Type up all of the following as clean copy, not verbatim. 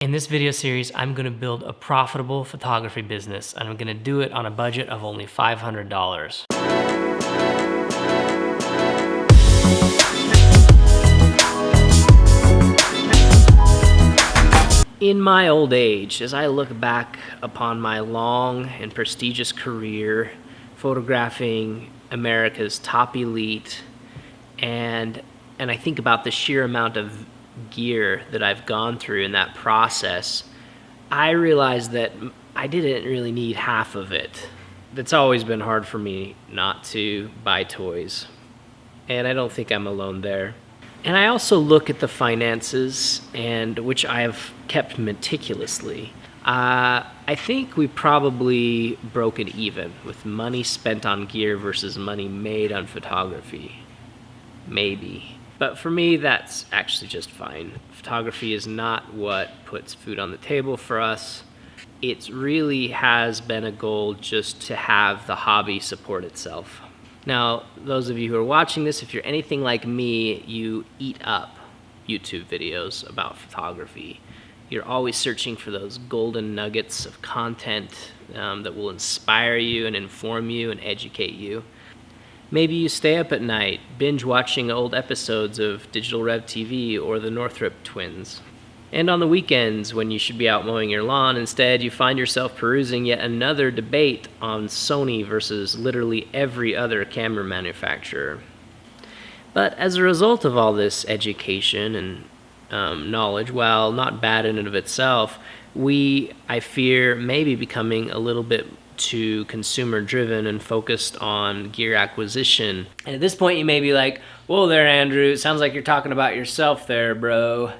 In this video series, I'm gonna build a profitable photography business, and I'm gonna do it on a budget of only $500. In my old age, as I look back upon my long and prestigious career photographing America's top elite, and I think about the sheer amount of gear that I've gone through in that process, I realized that I didn't really need half of it. It's always been hard for me not to buy toys, and I don't think I'm alone there. And I also look at the finances, and which I have kept meticulously. I think we probably broke it even with money spent on gear versus money made on photography. Maybe. But for me, that's actually just fine. Photography is not what puts food on the table for us. It really has been a goal just to have the hobby support itself. Now, those of you who are watching this, if you're anything like me, you eat up YouTube videos about photography. You're always searching for those golden nuggets of content that will inspire you and inform you and educate you. Maybe you stay up at night, binge watching old episodes of Digital Rev TV or the Northrop Twins. And on the weekends, when you should be out mowing your lawn, instead you find yourself perusing yet another debate on Sony versus literally every other camera manufacturer. But as a result of all this education and knowledge, while not bad in and of itself, I fear, may be becoming a little bit too consumer driven and focused on gear acquisition. And at this point you may be like, whoa there Andrew, it sounds like you're talking about yourself there, bro.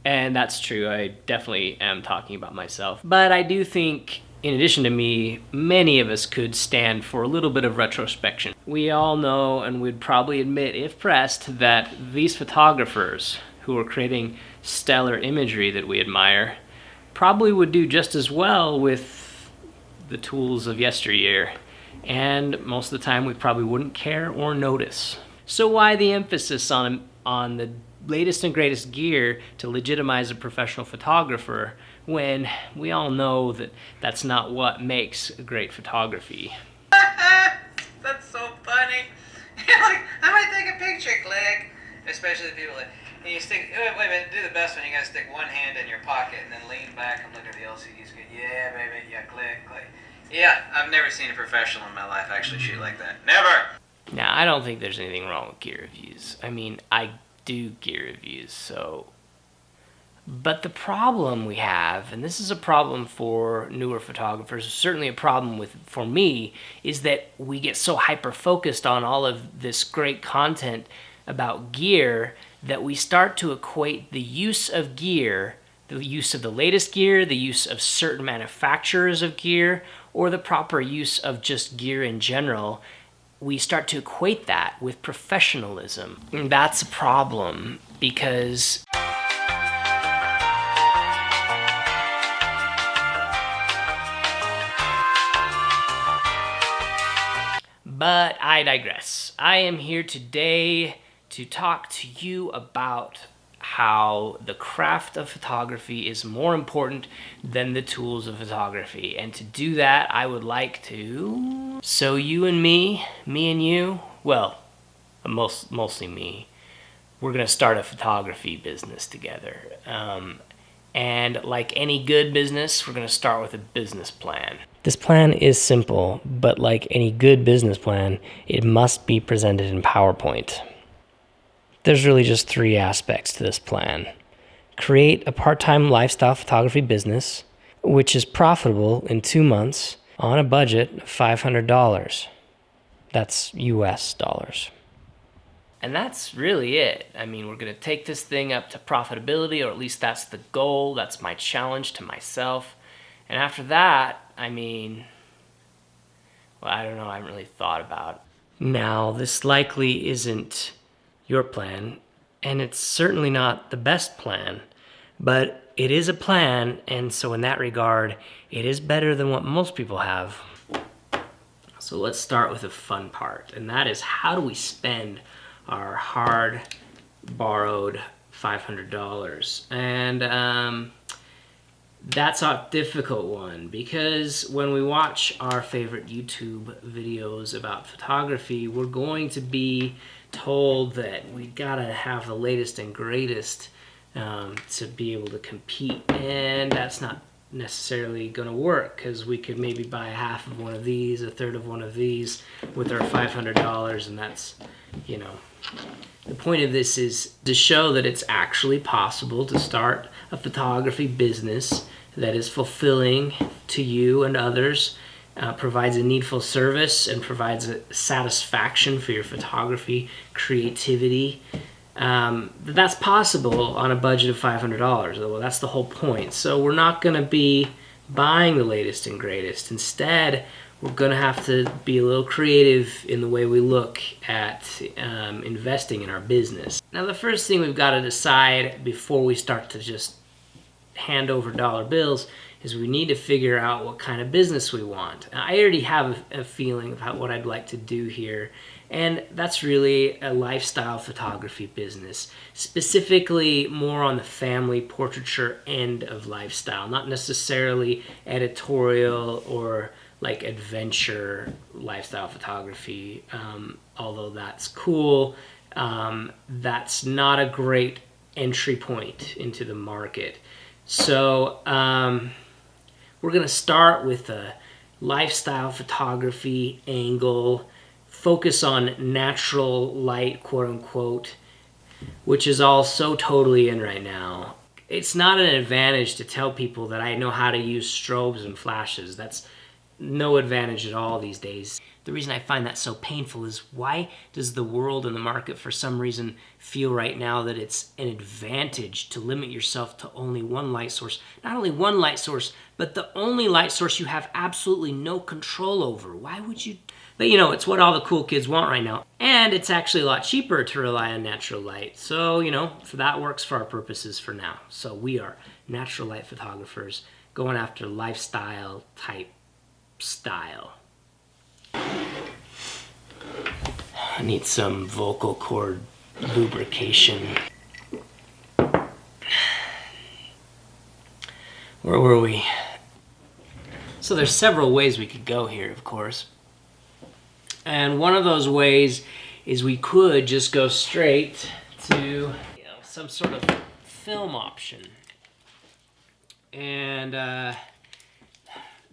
And that's true, I definitely am talking about myself. But I do think, in addition to me, many of us could stand for a little bit of retrospection. We all know, and would probably admit if pressed, that these photographers who are creating stellar imagery that we admire probably would do just as well with the tools of yesteryear, and most of the time we probably wouldn't care or notice. So why the emphasis on the latest and greatest gear to legitimize a professional photographer when we all know that that's not what makes great photography? That's so funny. Like, I might take a picture, click. Especially the people that, and you stick, wait a minute, do the best one. You gotta stick one hand in your pocket and then lean back and look at the LCD screen. Yeah, baby, yeah, click. Yeah, I've never seen a professional in my life actually shoot like that. Never! Now, I don't think there's anything wrong with gear reviews. I mean, I do gear reviews, so. But the problem we have, and this is a problem for newer photographers, certainly a problem for me, is that we get so hyper-focused on all of this great content about gear that we start to equate the use of gear, the use of the latest gear, the use of certain manufacturers of gear, or the proper use of just gear in general. We start to equate that with professionalism. And that's a problem because but I digress. I am here today to talk to you about how the craft of photography is more important than the tools of photography. And to do that, I would like to... So you and me and you, well, mostly me, we're gonna start a photography business together. And like any good business, we're gonna start with a business plan. This plan is simple, but like any good business plan, it must be presented in PowerPoint. There's really just three aspects to this plan. Create a part-time lifestyle photography business, which is profitable in 2 months on a budget of $500. That's US dollars. And that's really it. I mean, we're gonna take this thing up to profitability, or at least that's the goal. That's my challenge to myself. And after that, I mean, well, I don't know, I haven't really thought about. Now, this likely isn't your plan, and it's certainly not the best plan, but it is a plan, and so in that regard, it is better than what most people have. So let's start with the fun part, and that is, how do we spend our hard, borrowed $500? And That's a difficult one, because when we watch our favorite YouTube videos about photography, we're going to be told that we gotta have the latest and greatest to be able to compete, and that's not necessarily going to work, because we could maybe buy half of one of these, a third of one of these with our $500, and that's, you know, the point of this is to show that it's actually possible to start a photography business that is fulfilling to you and others, provides a needful service, and provides a satisfaction for your photography, creativity. That's possible on a budget of $500. Well, that's the whole point. So we're not going to be buying the latest and greatest. Instead, we're going to have to be a little creative in the way we look at investing in our business. Now, the first thing we've got to decide before we start to just hand over dollar bills is we need to figure out what kind of business we want. Now, I already have a feeling about what I'd like to do here, and that's really a lifestyle photography business, specifically more on the family portraiture end of lifestyle, not necessarily editorial or like adventure lifestyle photography, although that's cool. That's not a great entry point into the market. So we're going to start with a lifestyle photography angle, focus on natural light, quote unquote, which is all so totally in right now. It's not an advantage to tell people that I know how to use strobes and flashes. That's no advantage at all these days. The reason I find that so painful is, why does the world and the market for some reason feel right now that it's an advantage to limit yourself to only one light source? Not only one light source, but the only light source you have absolutely no control over. Why would you? But you know, it's what all the cool kids want right now. And it's actually a lot cheaper to rely on natural light. So, you know, that works for our purposes for now. So we are natural light photographers going after lifestyle type style. I need some vocal cord lubrication. Where were we? So there's several ways we could go here, of course. And one of those ways is we could just go straight to some sort of film option. And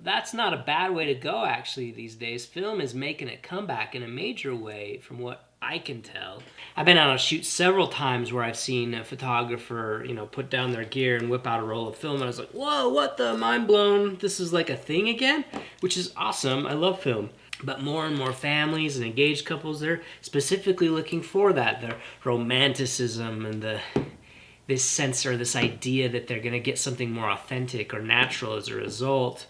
that's not a bad way to go, actually, these days. Film is making a comeback in a major way, from what I can tell. I've been on a shoot several times where I've seen a photographer, you know, put down their gear and whip out a roll of film, and I was like, whoa, what the, mind blown. This is like a thing again, which is awesome. I love film. But more and more families and engaged couples, they're specifically looking for that, the romanticism and this sense or this idea that they're going to get something more authentic or natural as a result.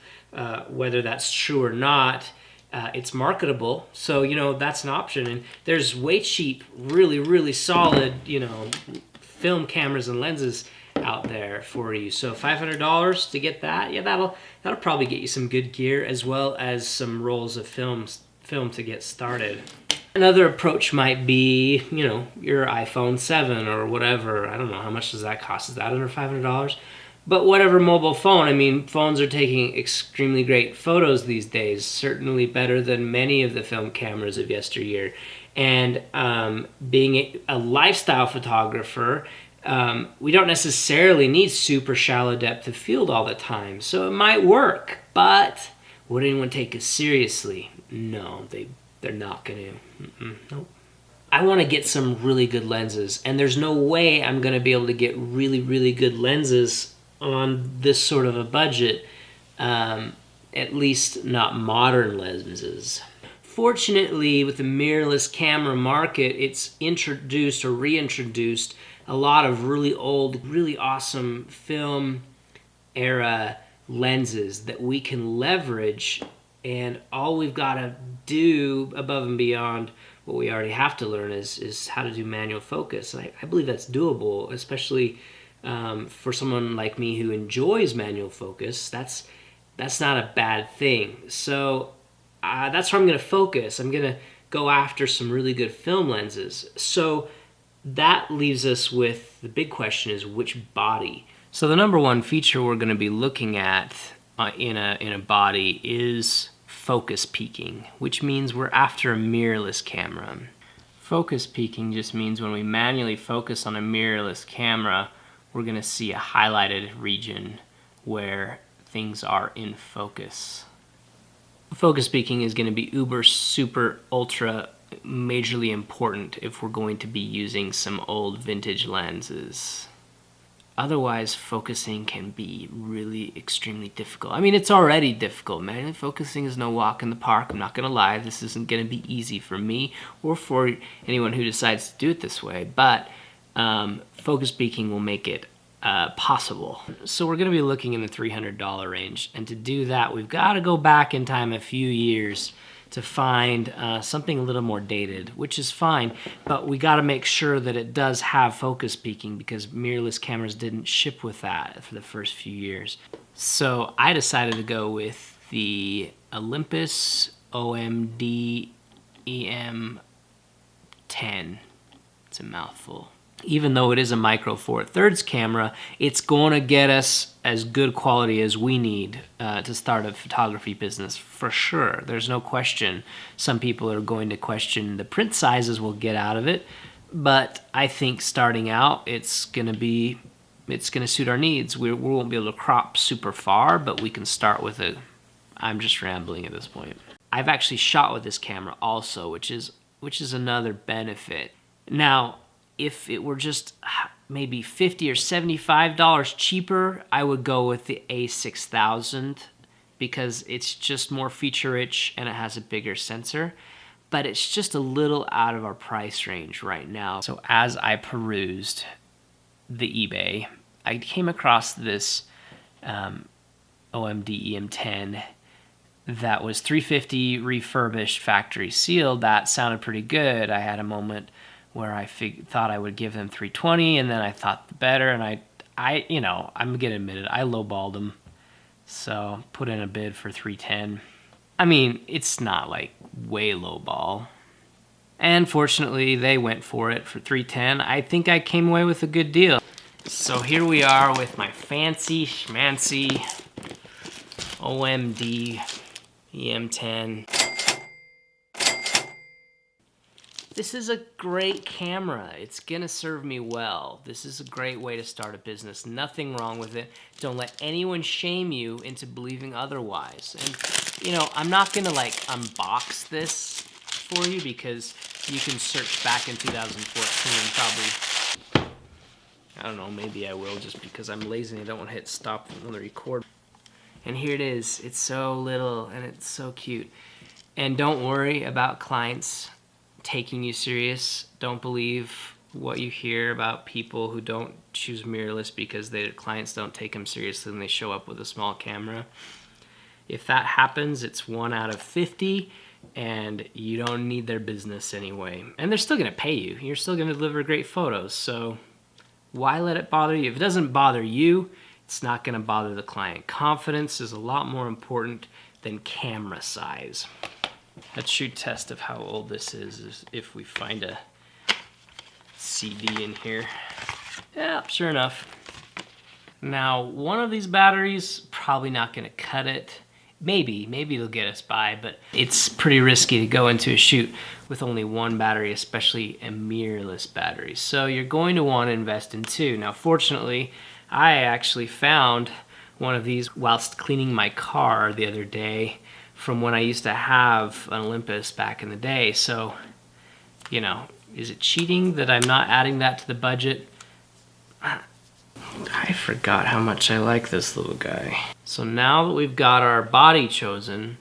Whether that's true or not, it's marketable. So, you know, that's an option. And there's way cheap, really, really solid, you know, film cameras and lenses out there for you. So $500 to get that, yeah, that'll probably get you some good gear, as well as some rolls of film to get started. Another approach might be, you know, your iPhone 7 or whatever. I don't know, how much does that cost? Is that under $500? But whatever mobile phone, I mean, phones are taking extremely great photos these days, certainly better than many of the film cameras of yesteryear. And being a lifestyle photographer, we don't necessarily need super shallow depth of field all the time. So it might work, but would anyone take it seriously? No, they're not going to. Nope. I want to get some really good lenses, and there's no way I'm going to be able to get really, really good lenses on this sort of a budget, at least not modern lenses. Fortunately, with the mirrorless camera market, it's introduced or reintroduced a lot of really old, really awesome film era lenses that we can leverage, and all we've got to do above and beyond what we already have to learn is how to do manual focus. And I believe that's doable, especially for someone like me who enjoys manual focus. That's not a bad thing. So that's where I'm going to focus. I'm going to go after some really good film lenses. So that leaves us with the big question is which body. So the number one feature we're going to be looking at in a body is focus peaking, which means we're after a mirrorless camera. Focus peaking just means when we manually focus on a mirrorless camera, we're going to see a highlighted region where things are in focus. Focus peaking is going to be uber, super, ultra, majorly important if we're going to be using some old vintage lenses. Otherwise, focusing can be really extremely difficult. I mean, it's already difficult. Manually focusing is no walk in the park. I'm not going to lie. This isn't going to be easy for me or for anyone who decides to do it this way. But focus peaking will make it possible. So we're going to be looking in the $300 range. And to do that, we've got to go back in time a few years to find something a little more dated, which is fine, but we got to make sure that it does have focus peaking because mirrorless cameras didn't ship with that for the first few years. So I decided to go with the Olympus OM-D EM-10. It's a mouthful. Even though it is a micro four thirds camera, it's going to get us as good quality as we need to start a photography business for sure. There's no question. Some people are going to question the print sizes we'll get out of it, but I think starting out, it's going to suit our needs. We won't be able to crop super far, but we can start with a. I'm just rambling at this point. I've actually shot with this camera also, which is another benefit. Now, if it were just maybe $50 or $75 cheaper, I would go with the A6000 because it's just more feature rich and it has a bigger sensor, but it's just a little out of our price range right now. So as I perused the eBay, I came across this OM-D EM-10 that was $350 refurbished, factory sealed. That sounded pretty good. I had a moment where I thought I would give them $320, and then I thought better, and I'm gonna admit it, I lowballed them, so put in a bid for $310. I mean, it's not like way lowball, and fortunately they went for it for $310. I think I came away with a good deal. So here we are with my fancy schmancy OM-D EM-10. This is a great camera. It's gonna serve me well. This is a great way to start a business. Nothing wrong with it. Don't let anyone shame you into believing otherwise. And I'm not gonna unbox this for you because you can search back in 2014 probably. I don't know, maybe I will just because I'm lazy and I don't want to hit stop on the record. And here it is. It's so little and it's so cute. And don't worry about clients taking you serious. Don't believe what you hear about people who don't choose mirrorless because their clients don't take them seriously and they show up with a small camera. If that happens, it's 1 out of 50 and you don't need their business anyway. And they're still gonna pay you. You're still gonna deliver great photos, so why let it bother you? If it doesn't bother you, it's not gonna bother the client. Confidence is a lot more important than camera size. A true test of how old this is if we find a CD in here. Yeah, sure enough. Now, one of these batteries, probably not gonna cut it. Maybe it'll get us by, but it's pretty risky to go into a shoot with only one battery, especially a mirrorless battery. So you're going to want to invest in two. Now, fortunately, I actually found one of these whilst cleaning my car the other day from when I used to have an Olympus back in the day. So, is it cheating that I'm not adding that to the budget? I forgot how much I like this little guy. So now that we've got our body chosen,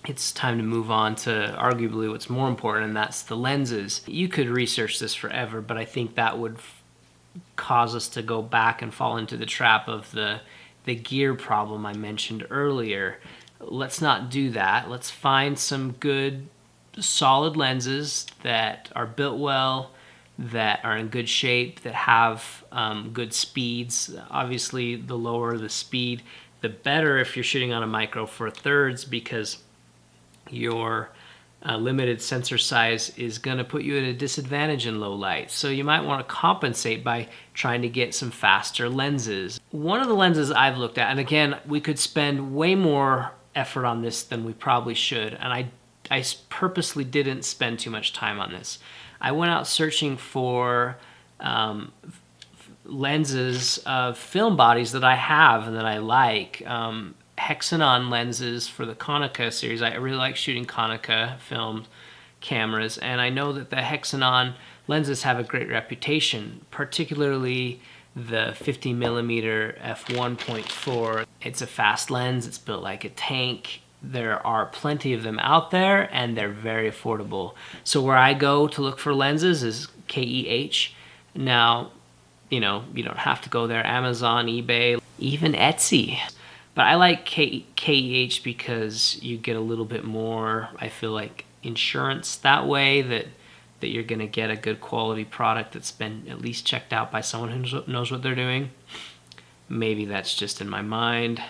it's time to move on to arguably what's more important, and that's the lenses. You could research this forever, but I think that would cause us to go back and fall into the trap of the gear problem I mentioned earlier. Let's not do that. Let's find some good, solid lenses that are built well, that are in good shape, that have good speeds. Obviously, the lower the speed, the better if you're shooting on a micro four thirds, because your limited sensor size is going to put you at a disadvantage in low light. So you might want to compensate by trying to get some faster lenses. One of the lenses I've looked at, and again, we could spend way more effort on this than we probably should, and I purposely didn't spend too much time on this. I went out searching for lenses of film bodies that I have and that I like. Hexanon lenses for the Konica series. I really like shooting Konica film cameras, and I know that the Hexanon lenses have a great reputation, particularly the 50mm f1.4. It's a fast lens, it's built like a tank. There are plenty of them out there, and they're very affordable. So where I go to look for lenses is KEH. Now, you know, you don't have to go there. Amazon, eBay, even Etsy. But I like KEH because you get a little bit more, I feel like, insurance that way, that you're gonna get a good quality product that's been at least checked out by someone who knows what they're doing. Maybe that's just in my mind.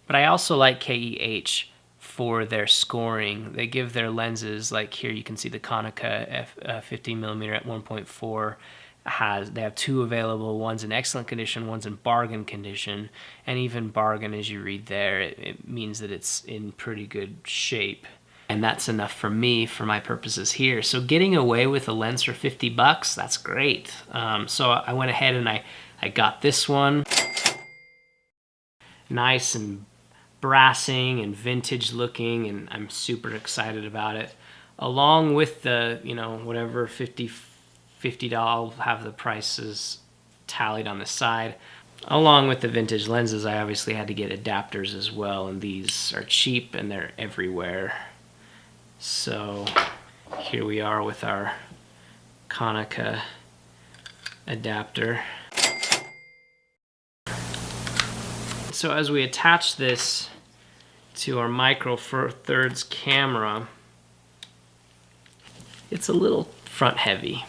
But I also like KEH for their scoring. They give their lenses, like here you can see the Konica 50mm at 1.4. They have two available. One's in excellent condition, one's in bargain condition, and even bargain, as you read there, it means that it's in pretty good shape, and that's enough for me for my purposes here. So getting away with a lens for 50 bucks, that's great. So I went ahead and I got this one, nice and brassing and vintage looking, and I'm super excited about it, along with the, you know, whatever $50, I'll have the prices tallied on the side. Along with the vintage lenses, I obviously had to get adapters as well, and these are cheap and they're everywhere. So here we are with our Konica adapter. So as we attach this to our Micro Four Thirds camera, it's a little front heavy.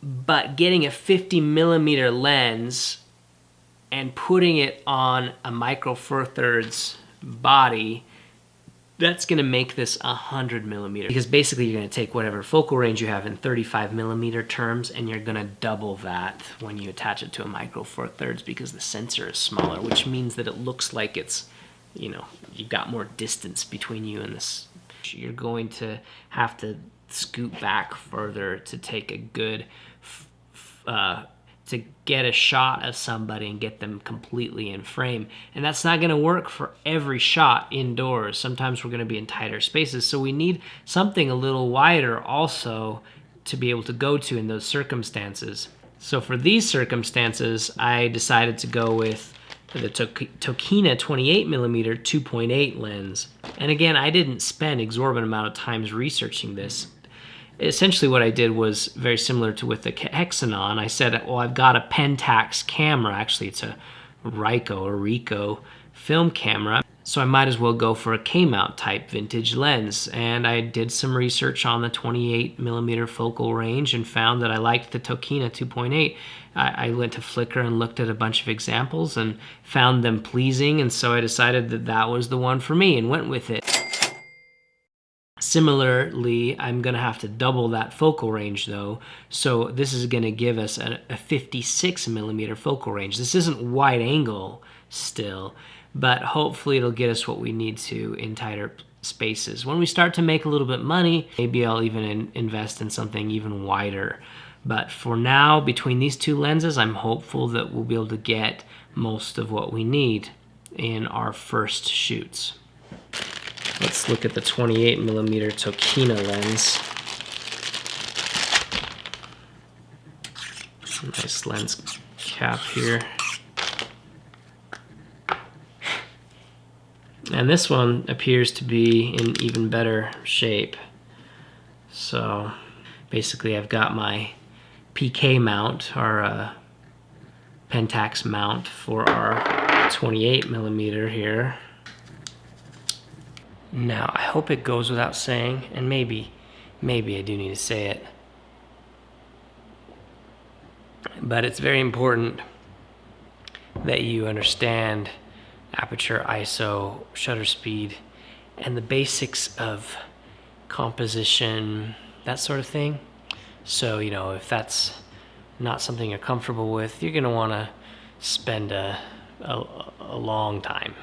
But getting a 50mm lens and putting it on a Micro Four Thirds body, that's gonna make this 100mm. Because basically you're gonna take whatever focal range you have in 35mm terms, and you're gonna double that when you attach it to a Micro Four Thirds, because the sensor is smaller, which means that it looks like it's, you know, you've got more distance between you and this. You're going to have to scoot back further to take a good to get a shot of somebody and get them completely in frame. And that's not gonna work for every shot indoors. Sometimes we're gonna be in tighter spaces, so we need something a little wider also to be able to go to in those circumstances. So for these circumstances, I decided to go with the Tokina 28mm 2.8 lens. And again, I didn't spend exorbitant amount of time researching this. Essentially what I did was very similar to with the Hexanon. I said, well, I've got a Pentax camera. Actually, it's a Ricoh film camera. So I might as well go for a K-mount type vintage lens. And I did some research on the 28mm focal range and found that I liked the Tokina 2.8. I went to Flickr and looked at a bunch of examples and found them pleasing. And so I decided that that was the one for me and went with it. Similarly, I'm gonna have to double that focal range though. So this is gonna give us a 56mm focal range. This isn't wide angle still, but hopefully it'll get us what we need to in tighter spaces. When we start to make a little bit money, maybe I'll even invest in something even wider. But for now, between these two lenses, I'm hopeful that we'll be able to get most of what we need in our first shoots. Let's look at the 28mm Tokina lens. Nice lens cap here. And this one appears to be in even better shape. So basically I've got my PK mount, our Pentax mount for our 28mm here. Now, I hope it goes without saying, and maybe I do need to say it, but it's very important that you understand aperture, ISO, shutter speed, and the basics of composition, that sort of thing. So, you know, if that's not something you're comfortable with, you're going to want to spend a long time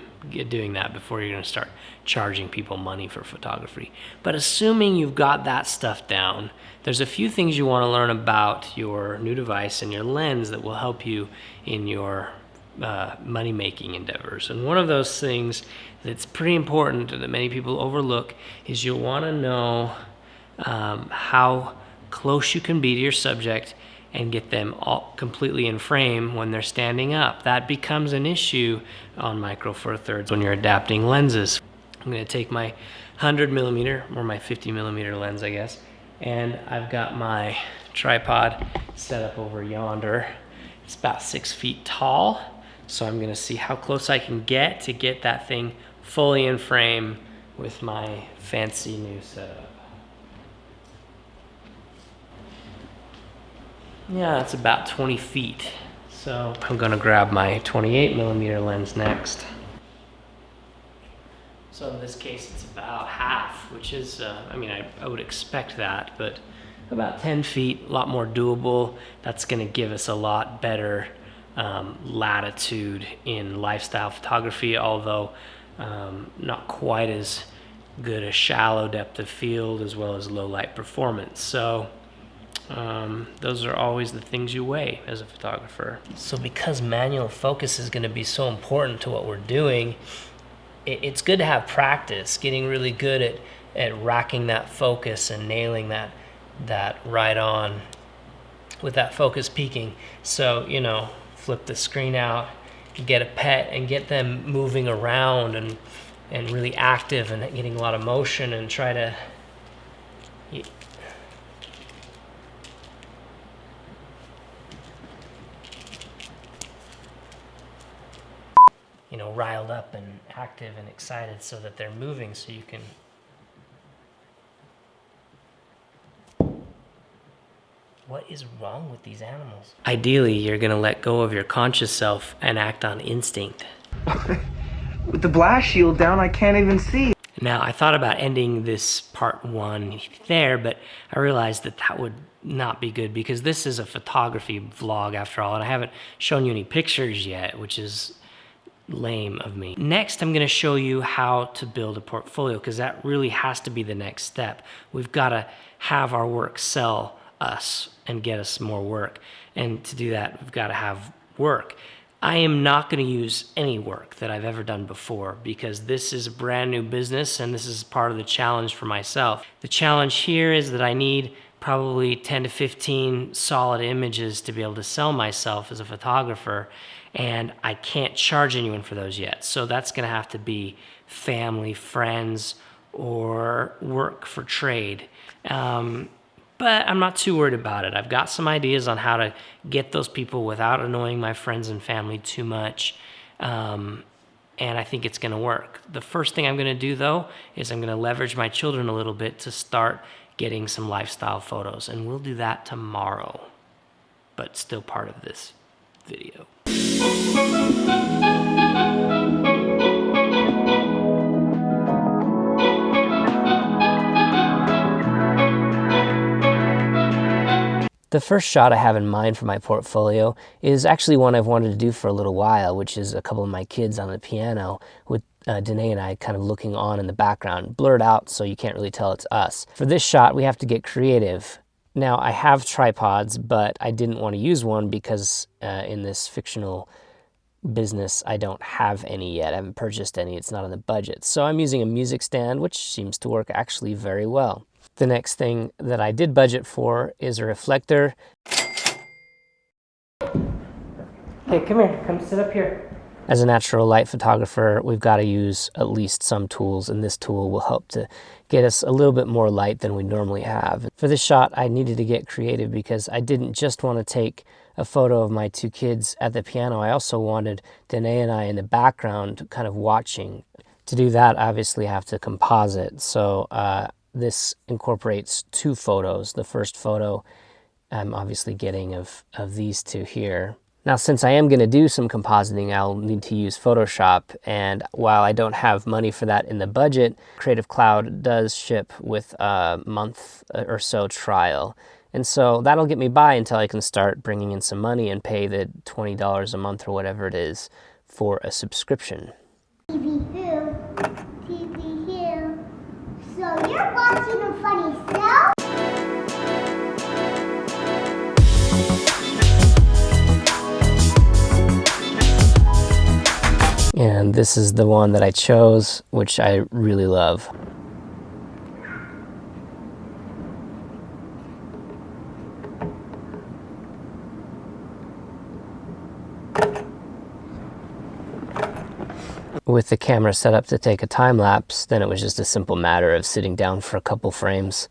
doing that before you're going to start charging people money for photography. But assuming you've got that stuff down, there's a few things you want to learn about your new device and your lens that will help you in your money-making endeavors. And one of those things that's pretty important that many people overlook is you'll want to know how close you can be to your subject and get them all completely in frame when they're standing up. That becomes an issue on Micro Four Thirds when you're adapting lenses. I'm going to take my 100mm or my 50mm lens, I guess, and I've got my tripod set up over yonder. It's about 6 feet tall, so I'm going to see how close I can get to get that thing fully in frame with my fancy new setup. Yeah, that's about 20 feet. So I'm gonna grab my 28mm lens next. So in this case, it's about half, which is, I mean, I would expect that, but about 10 feet, a lot more doable. That's gonna give us a lot better latitude in lifestyle photography, although not quite as good a shallow depth of field as well as low light performance. So those are always the things you weigh as a photographer. So because manual focus is going to be so important to what we're doing, it's good to have practice, getting really good at racking that focus and nailing that right on with that focus peaking. So, you know, flip the screen out, get a pet and get them moving around and really active and getting a lot of motion, and try to you know, riled up and active and excited so that they're moving, so you can what is wrong with these animals? Ideally, you're gonna let go of your conscious self and act on instinct. With the blast shield down, I can't even see. Now, I thought about ending this part 1 there, but I realized that would not be good because this is a photography vlog after all, and I haven't shown you any pictures yet, which is lame of me. Next, I'm gonna show you how to build a portfolio, because that really has to be the next step. We've gotta have our work sell us and get us more work. And to do that, we've gotta have work. I am not gonna use any work that I've ever done before, because this is a brand new business and this is part of the challenge for myself. The challenge here is that I need probably 10 to 15 solid images to be able to sell myself as a photographer, and I can't charge anyone for those yet. So that's gonna have to be family, friends, or work for trade. But I'm not too worried about it. I've got some ideas on how to get those people without annoying my friends and family too much. And I think it's gonna work. The first thing I'm gonna do though, is I'm gonna leverage my children a little bit to start getting some lifestyle photos. And we'll do that tomorrow, but still part of this video. The first shot I have in mind for my portfolio is actually one I've wanted to do for a little while, which is a couple of my kids on the piano with Danae and I kind of looking on in the background, blurred out so you can't really tell it's us. For this shot, we have to get creative. Now, I have tripods, but I didn't want to use one because in this fictional business, I don't have any yet. I haven't purchased any. It's not on the budget. So I'm using a music stand, which seems to work actually very well. The next thing that I did budget for is a reflector. Hey, come here. Come sit up here. As a natural light photographer, we've got to use at least some tools, and this tool will help to get us a little bit more light than we normally have. For this shot, I needed to get creative because I didn't just want to take a photo of my two kids at the piano. I also wanted Danae and I in the background kind of watching. To do that, obviously I have to composite. So this incorporates two photos. The first photo I'm obviously getting of these two here. Now, since I am going to do some compositing, I'll need to use Photoshop, and while I don't have money for that in the budget, Creative Cloud does ship with a month or so trial. And so that'll get me by until I can start bringing in some money and pay the $20 a month or whatever it is for a subscription. TV here. So you're watching a funny show? And this is the one that I chose, which I really love. With the camera set up to take a time lapse, then it was just a simple matter of sitting down for a couple frames.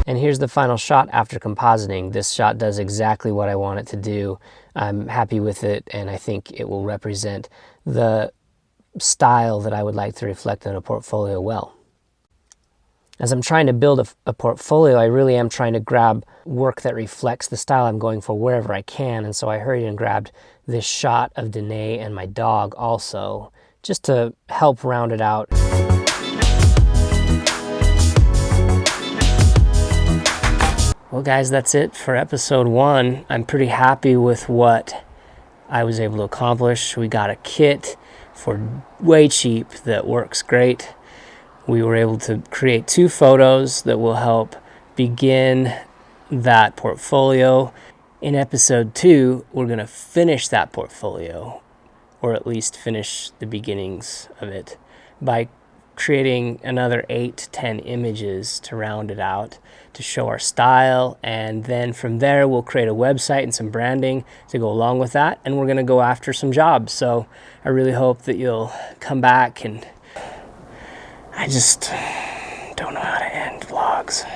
And here's the final shot after compositing. This shot does exactly what I want it to do. I'm happy with it, and I think it will represent the style that I would like to reflect in a portfolio well. As I'm trying to build a portfolio, I really am trying to grab work that reflects the style I'm going for wherever I can, and so I hurried and grabbed this shot of Danae and my dog also, just to help round it out. Well guys, that's it for episode 1. I'm pretty happy with what I was able to accomplish. We got a kit for way cheap that works great. We were able to create 2 photos that will help begin that portfolio. In episode 2, we're going to finish that portfolio, or at least finish the beginnings of it, by creating another 8 to 10 images to round it out, to show our style, and then from there we'll create a website and some branding to go along with that, and we're going to go after some jobs. So I really hope that you'll come back, and I just don't know how to end vlogs.